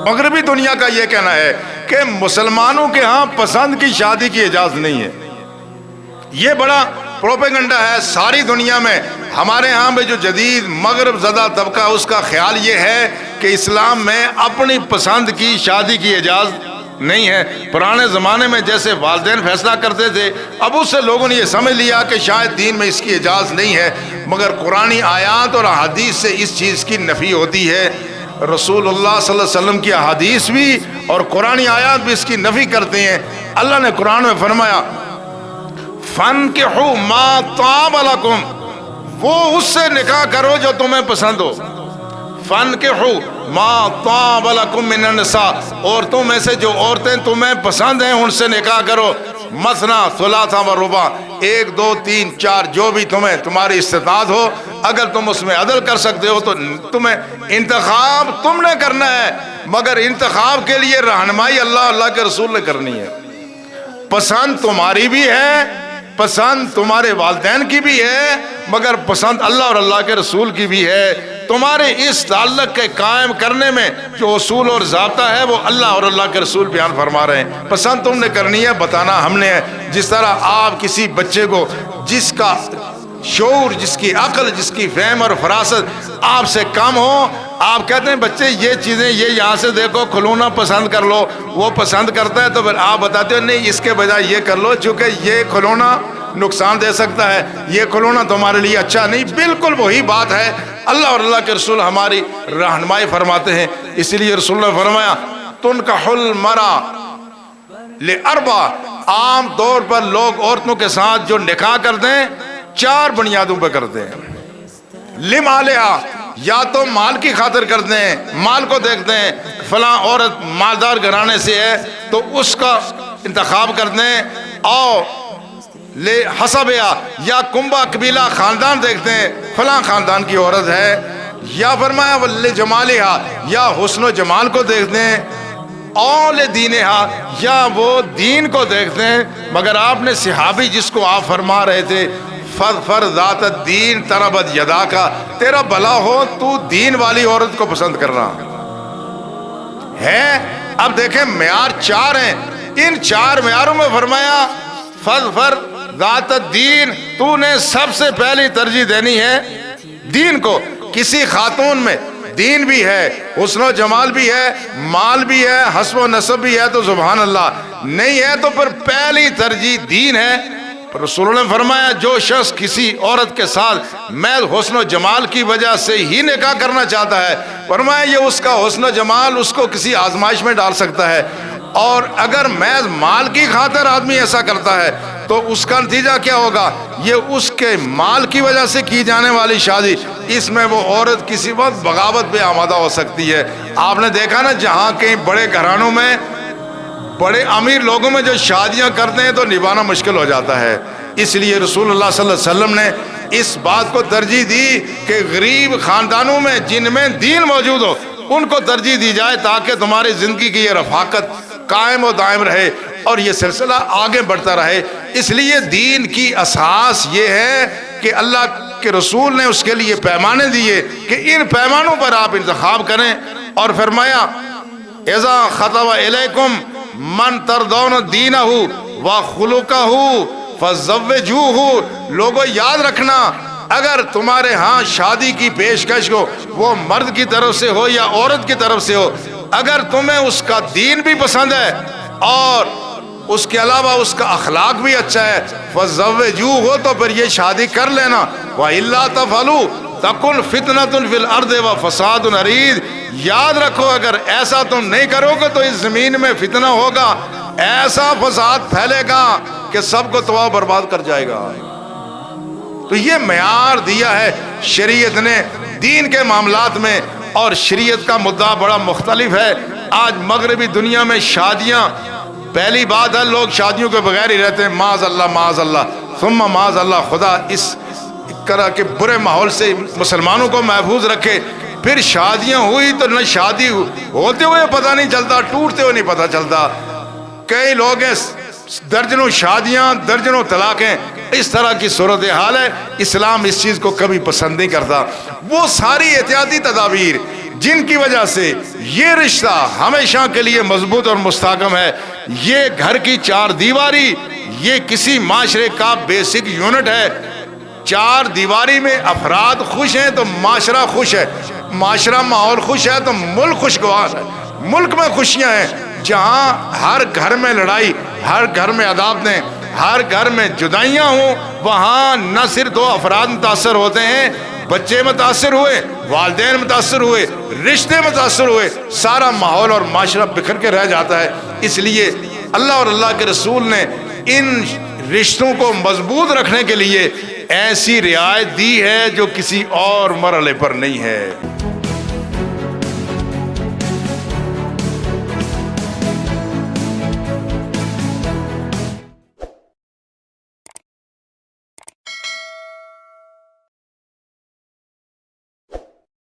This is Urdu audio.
مغربی دنیا کا یہ کہنا ہے کہ مسلمانوں کے ہاں پسند کی شادی کی اجازت نہیں ہے. یہ بڑا پروپیگنڈا ہے ساری دنیا میں. ہمارے ہاں میں جو جدید مغرب زدہ طبقہ اس کا خیال یہ ہے کہ اسلام میں اپنی پسند کی شادی کی اجازت نہیں ہے. پرانے زمانے میں جیسے والدین فیصلہ کرتے تھے اب اس سے لوگوں نے یہ سمجھ لیا کہ شاید دین میں اس کی اجازت نہیں ہے، مگر قرآنی آیات اور احادیث سے اس چیز کی نفی ہوتی ہے. رسول اللہ صلی اللہ علیہ وسلم کی احادیث بھی اور قرآنی آیات بھی اس کی نفی کرتے ہیں. اللہ نے قرآن میں فرمایا فَانْكِحُوا مَا طَابَ لَكُمْ، وہ اس سے نکاح کرو جو تمہیں پسند ہو. فَانْكِحُوا مَا طَابَ لَكُمْ مِنَ النِّسَاء، اور تم میں سے جو عورتیں تمہیں پسند ہیں ان سے نکاح کرو. مثنا ثلاثہ و رباع، 1 2 3 4 جو بھی تمہاری استطاعت ہو. اگر تم اس میں عدل کر سکتے ہو تو تمہیں انتخاب تم نے کرنا ہے، مگر انتخاب کے لیے رہنمائی اللہ کے رسول نے کرنی ہے. پسند تمہاری بھی ہے، پسند تمہارے والدین کی بھی ہے، مگر پسند اللہ اور اللہ کے رسول کی بھی ہے. تمہارے اس تعلق کے قائم کرنے میں جو اصول اور ضابطہ ہے وہ اللہ اور اللہ کے رسول بیان فرما رہے ہیں. پسند تم نے کرنی ہے، بتانا ہم نے ہے. جس طرح آپ کسی بچے کو جس کا شعور، جس کی عقل، جس کی فہم اور فراست آپ سے کم ہو، آپ کہتے ہیں بچے یہ چیزیں یہ یہاں سے دیکھو، کھلونا پسند کر لو. وہ پسند کرتا ہے تو پھر آپ بتاتے ہو نہیں اس کے بجائے یہ کر لو چونکہ یہ کھلونا نقصان دے سکتا ہے، یہ کھلونا تمہارے لیے اچھا نہیں. بالکل وہی بات ہے. اللہ اور اللہ کے رسول ہماری رہنمائی فرماتے ہیں. اس لیے رسول نے فرمایا تنکح المرأة لأربع، عام طور پر لوگ عورتوں کے ساتھ جو نکاح کرتے ہیں 4 بنیادوں پہ کرتے ہیں. لمالہا، یا تو مال کی خاطر کرتے ہیں، مال کو دیکھتے ہیں فلاں عورت مالدار گھرانے سے ہے تو اس کا انتخاب کرتے ہیں. اور لے حسبیا، یا کنبہ قبیلہ خاندان دیکھتے ہیں فلاں خاندان کی عورت ہے. یا فرمایا ولی جمالہا، یا حسن و جمال کو دیکھتے ہیں. اول دینہا، یا وہ دین کو دیکھتے ہیں. مگر آپ نے صحابی جس کو آپ فرما رہے تھے فر ذات الدین تربت یدا کا، تیرا بھلا ہو تو دین والی عورت کو پسند کرنا ہے. اب دیکھیں معیار 4 ہیں. ان 4 معیاروں میں فرمایا فر ذات الدین، تو نے سب سے پہلی ترجیح دینی ہے دین کو. کسی خاتون میں دین بھی ہے، حسن و جمال بھی ہے، مال بھی ہے، حسب و نسب بھی ہے تو سبحان اللہ. نہیں ہے تو پھر پہلی ترجیح دین ہے. رسول نے فرمایا جو شخص کسی عورت کے ساتھ محض حسن و جمال کی وجہ سے ہی نکاح کرنا چاہتا ہے، فرمایا یہ اس کا حسن و جمال اس کو کسی آزمائش میں ڈال سکتا ہے. اور اگر محض مال کی خاطر آدمی ایسا کرتا ہے تو اس کا نتیجہ کیا ہوگا؟ یہ اس کے مال کی وجہ سے کی جانے والی شادی، اس میں وہ عورت کسی وقت بغاوت پہ آمادہ ہو سکتی ہے. آپ نے دیکھا نا جہاں کہیں بڑے گھرانوں میں بڑے امیر لوگوں میں جو شادیاں کرتے ہیں تو نبھانا مشکل ہو جاتا ہے. اس لیے رسول اللہ صلی اللہ علیہ وسلم نے اس بات کو ترجیح دی کہ غریب خاندانوں میں جن میں دین موجود ہو ان کو ترجیح دی جائے تاکہ تمہاری زندگی کی یہ رفاقت قائم و دائم رہے اور یہ سلسلہ آگے بڑھتا رہے. اس لیے دین کی اساس یہ ہے کہ اللہ کے رسول نے اس کے لیے پیمانے دیے کہ ان پیمانوں پر آپ انتخاب کریں. اور فرمایا اذا خطب الیکم من ترضون دینہ وخلقہ فزوجوہ. لوگوں یاد رکھنا اگر تمہارے ہاں شادی کی پیشکش ہو وہ مرد کی طرف سے ہو یا عورت کی طرف سے ہو، اگر تمہیں اس کا دین بھی پسند ہے اور اس کے علاوہ اس کا اخلاق بھی اچھا ہے فزوجوہ، تو پھر یہ شادی کر لینا. وَإِلَّا تَفْعَلُوا تَكُنْ فِتْنَةٌ فِي الْأَرْضِ وَفَسَادٌ عَرِيضٌ. یاد رکھو اگر ایسا تم نہیں کرو گے تو اس زمین میں فتنہ ہوگا، ایسا فساد پھیلے گا کہ سب کو تباہ برباد کر جائے گا. تو یہ معیار دیا ہے شریعت نے دین کے معاملات میں، اور شریعت کا مدعا بڑا مختلف ہے. آج مغربی دنیا میں شادیاں، پہلی بات ہے لوگ شادیوں کے بغیر ہی رہتے ہیں. معاذ اللہ معاذ اللہ ثم معاذ اللہ. خدا اس طرح کے برے ماحول سے مسلمانوں کو محفوظ رکھے. پھر شادیاں ہوئی تو نہ شادی ہوتے ہوئے پتہ نہیں چلتا، ٹوٹتے ہوئے نہیں پتہ چلتا. کئی لوگ ہیں درجنوں شادیاں درجنوں طلاقیں. اس طرح کی صورتحال ہے. اسلام اس چیز کو کبھی پسند نہیں کرتا. وہ ساری احتیاطی تدابیر جن کی وجہ سے یہ رشتہ ہمیشہ کے لیے مضبوط اور مستحکم ہے، یہ گھر کی چار دیواری، یہ کسی معاشرے کا بیسک یونٹ ہے. چار دیواری میں افراد خوش ہیں تو معاشرہ خوش ہے، معاشرہ ماحول خوش ہے تو ملک خوشگوار ہے. ملک میں خوشیاں ہیں جہاں ہر گھر میں لڑائی، ہر گھر میں عداوتیں، ہر گھر میں جدائیاں ہوں، وہاں نہ صرف دو افراد متاثر ہوتے ہیں، بچے متاثر ہوئے، والدین متاثر ہوئے، رشتے متاثر ہوئے، سارا ماحول اور معاشرہ بکھر کے رہ جاتا ہے. اس لیے اللہ اور اللہ کے رسول نے ان رشتوں کو مضبوط رکھنے کے لیے ایسی رعایت دی ہے جو کسی اور مرحلے پر نہیں ہے.